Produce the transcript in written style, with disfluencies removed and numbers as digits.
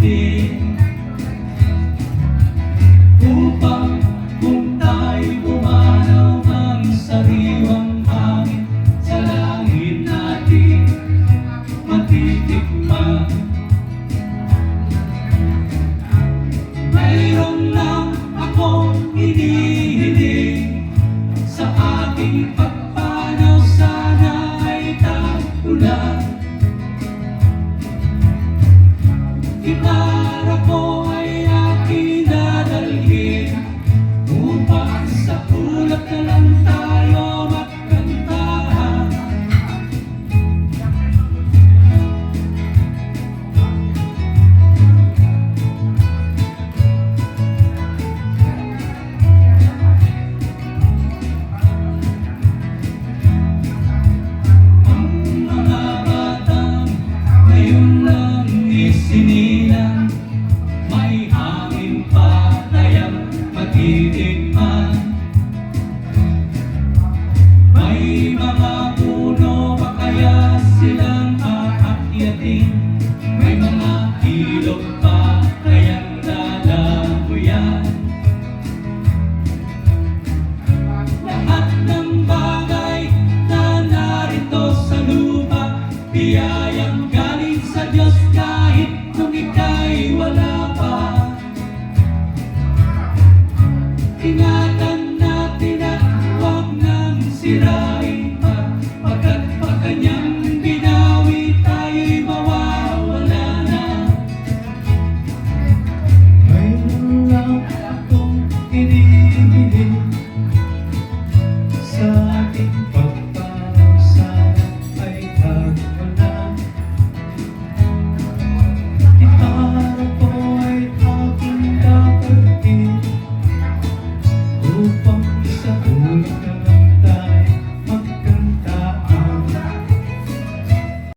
din upang kung tayo'y pumanaw ng sariwang hangin sa langit natin matitikman. Mayroon lang akong hinihiling sa aking pagpanaw, sana ay tag-ulan. Gitara ko ay aking dadalhin upang sa ulap na lang tayo magkantahan. Ang mga batang ngayon lang isinilang, may hangin pa kayang matitikman. May mga puno pa kaya silang aakyatin, may mga ilog pa kayang lalamuyan. Lahat ng bagay na narito sa lupa, biyayang galing sa Diyos kahit nung ika'y wala pa. Ingatan natin at huwag nang sirain pa, pagkat pa kanyang binawi tayo'y mawawala na. Mayroon lang akong hinihiling sa ating pagpanaw, sana ay tag-ulan. Gitara ko ay aking dadalhin upang sa ulap na